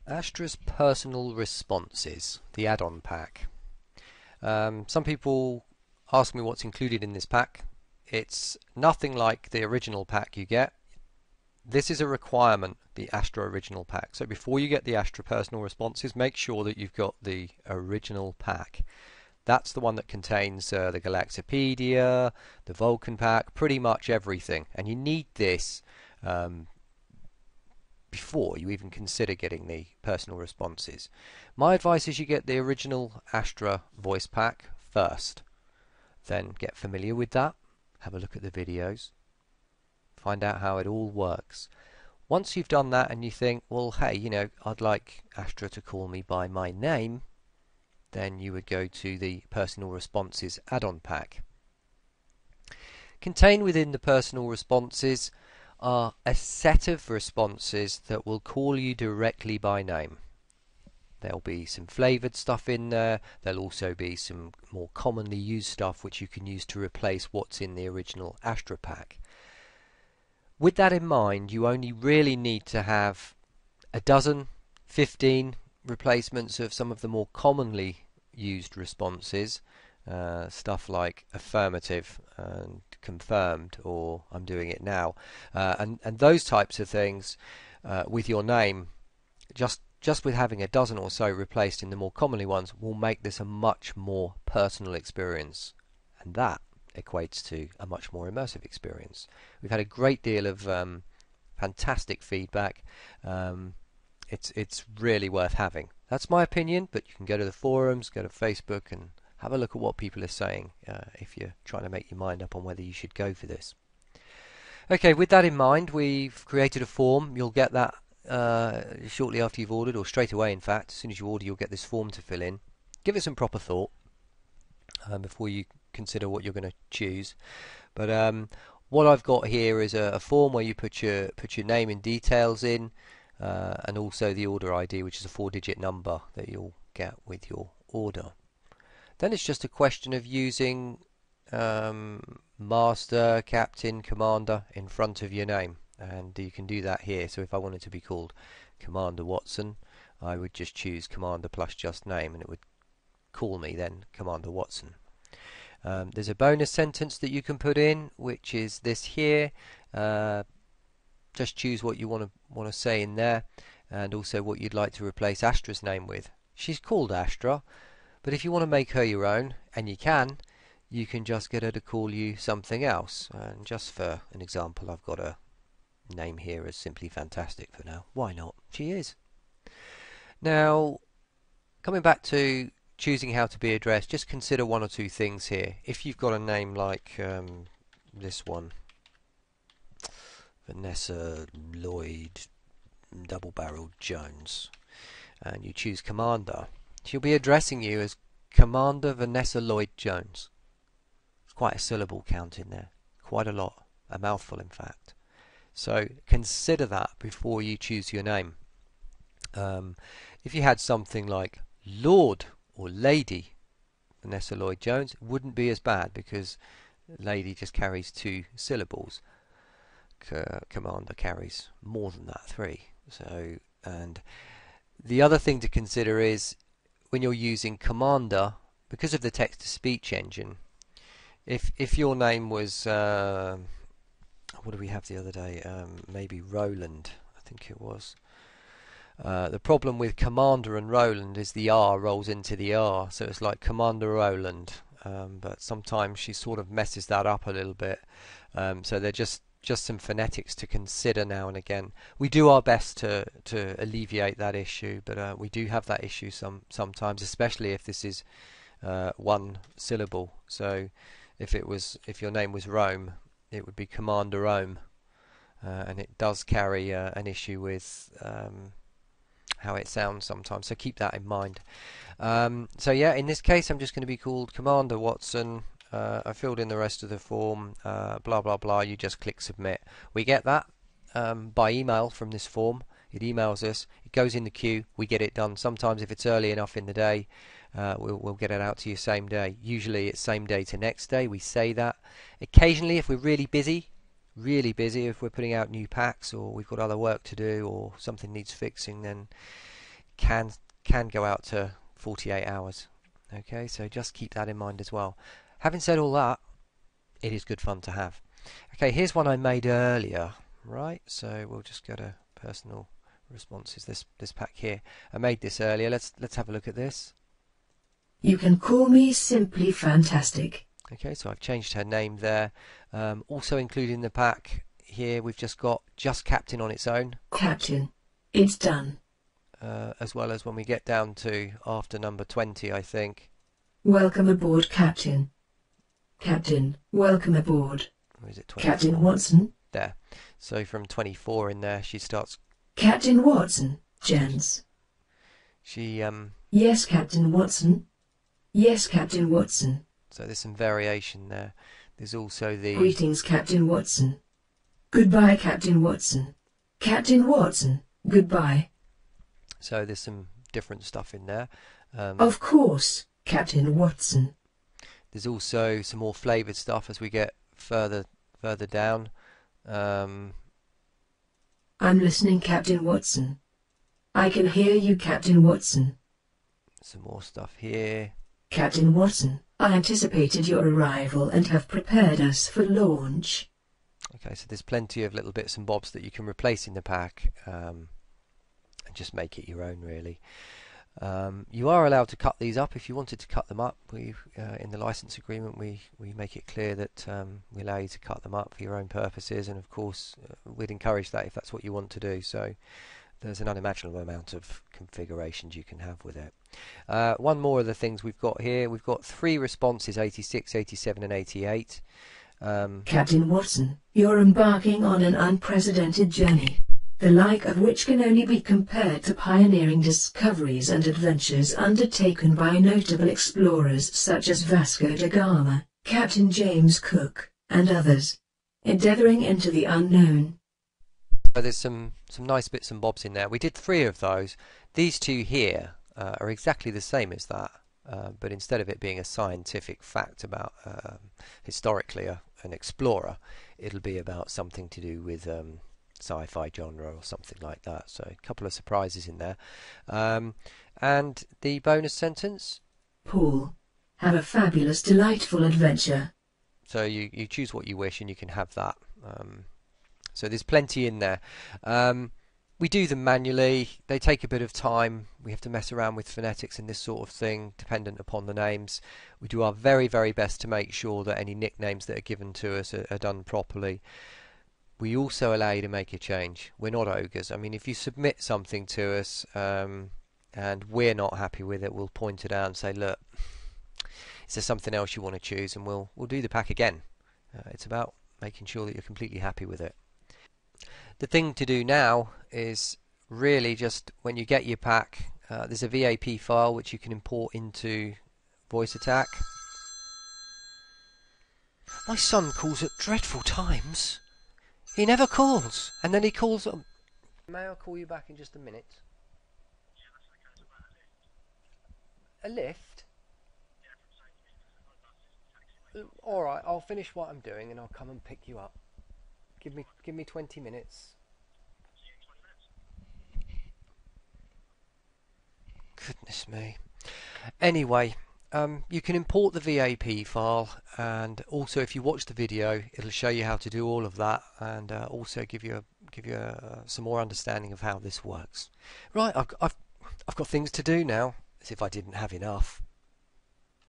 Astra's Personal Responses, the add-on pack. Some people ask me what's included in this pack. It's nothing like the original pack you get. This is a requirement, the Astra original pack. So before you get the Astra Personal Responses, make sure that you've got the original pack. That's the one that contains the Galaxopedia, the Vulcan pack, pretty much everything. And you need this before you even consider getting the personal responses. My advice is you get the original Astra voice pack first. Then get familiar with that, have a look at the videos, find out how it all works. Once you've done that and you think, well, hey, you know, I'd like Astra to call me by my name, then you would go to the Personal Responses add-on pack. Contained within the Personal Responses are a set of responses that will call you directly by name. There'll be some flavoured stuff in there. There'll also be some more commonly used stuff which you can use to replace what's in the original Astra pack. With that in mind, you only really need to have a dozen, 15 replacements of some of the more commonly used responses. Stuff like affirmative and confirmed, or I'm doing it now, and those types of things with your name. Just with having a dozen or so replaced in the more commonly ones will make this a much more personal experience, and that equates to a much more immersive experience. We've had a great deal of fantastic feedback. It's really worth having. That's my opinion, but you can go to the forums, go to Facebook, and have a look at what people are saying if you're trying to make your mind up on whether you should go for this. Okay, with that in mind, we've created a form. You'll get that shortly after you've ordered, or straight away in fact. As soon as you order, you'll get this form to fill in. Give it some proper thought before you consider what you're going to choose. But what I've got here is a form where you put your name and details in, and also the order ID, which is a 4-digit number that you'll get with your order. Then it's just a question of using Master, Captain, Commander in front of your name, and you can do that here. So if I wanted to be called Commander Watson, I would just choose Commander plus just name, and it would call me then Commander Watson. There's a bonus sentence that you can put in, which is this here. Just choose what you want to say in there, and also what you'd like to replace Astra's name with. She's called Astra, but if you want to make her your own, and you can just get her to call you something else. And just for an example, I've got a name here as Simply Fantastic for now. Why not? She is. Now, coming back to choosing how to be addressed, just consider one or two things here. If you've got a name like this one, Vanessa Lloyd Double-Barreled Jones, and you choose Commander, she'll be addressing you as Commander Vanessa Lloyd Jones. It's quite a syllable count in there, quite a lot, a mouthful in fact. So consider that before you choose your name. If you had something like Lord or Lady Vanessa Lloyd Jones, it wouldn't be as bad because Lady just carries 2 syllables. Commander carries more than that, 3. So, and the other thing to consider is when you're using Commander, because of the text-to-speech engine, if your name was what did we have the other day? Maybe Roland, I think it was. The problem with Commander and Roland is the R rolls into the R, so it's like Commander Roland, but sometimes she sort of messes that up a little bit. So they're just some phonetics to consider now and again. We do our best to alleviate that issue, but we do have that issue sometimes, especially if this is one syllable. So if your name was Rome, it would be Commander Rome, and it does carry an issue with how it sounds sometimes, so keep that in mind. So yeah, in this case I'm just going to be called Commander Watson. I filled in the rest of the form, blah blah blah. You just click submit. We get that by email from this form. It emails us, it goes in the queue, we get it done. Sometimes if it's early enough in the day, we'll get it out to you same day. Usually it's same day to next day, we say that. Occasionally if we're really busy, if we're putting out new packs or we've got other work to do or something needs fixing, then can go out to 48 hours. Okay, so just keep that in mind as well. Having said all that, it is good fun to have. Okay, here's one I made earlier, right? So we'll just go to personal responses, this pack here. I made this earlier. Let's have a look at this. You can call me simply fantastic. Okay, so I've changed her name there. Also included in the pack here, we've just got just Captain on its own. Captain, it's done. As well as when we get down to after number 20, I think. Welcome aboard, Captain. Captain, welcome aboard. Or is it 24? Captain Watson. There. So from 24 in there, she starts. Captain Watson, gents. She Yes, Captain Watson. Yes, Captain Watson. So there's some variation there. There's also the. Greetings, Captain Watson. Goodbye, Captain Watson. Captain Watson, goodbye. So there's some different stuff in there. Of course, Captain Watson. There's also some more flavoured stuff as we get further down. I'm listening, Captain Watson. I can hear you, Captain Watson. Some more stuff here. Captain Watson, I anticipated your arrival and have prepared us for launch. Okay, so there's plenty of little bits and bobs that you can replace in the pack and just make it your own, really. You are allowed to cut these up if you wanted to cut them up. In the license agreement we make it clear that we allow you to cut them up for your own purposes, and of course we'd encourage that if that's what you want to do. So there's an unimaginable amount of configurations you can have with it. One more of the things we've got here, we've got 3 responses, 86, 87 and 88. Captain Watson, you're embarking on an unprecedented journey, the like of which can only be compared to pioneering discoveries and adventures undertaken by notable explorers such as Vasco da Gama, Captain James Cook, and others, endeavouring into the unknown. So there's some nice bits and bobs in there. We did 3 of those. These 2 here are exactly the same as that, but instead of it being a scientific fact about historically an explorer, it'll be about something to do with sci-fi genre or something like that. So a couple of surprises in there. And the bonus sentence? Paul, have a fabulous, delightful adventure. So you choose what you wish and you can have that. So there's plenty in there. We do them manually. They take a bit of time. We have to mess around with phonetics and this sort of thing, dependent upon the names. We do our very, very best to make sure that any nicknames that are given to us are done properly. We also allow you to make a change. We're not ogres. I mean, if you submit something to us and we're not happy with it, we'll point it out and say, look, is there something else you want to choose? And we'll do the pack again. It's about making sure that you're completely happy with it. The thing to do now is really just when you get your pack, there's a VAP file which you can import into Voice Attack. My son calls at dreadful times. He never calls, and then he calls. May I call you back in just a minute? A lift? All right, I'll finish what I'm doing and I'll come and pick you up. Give me 20 minutes. Goodness me. Anyway, you can import the VAP file, and also if you watch the video, it'll show you how to do all of that, and also give you some more understanding of how this works. Right, I've got things to do now, as if I didn't have enough.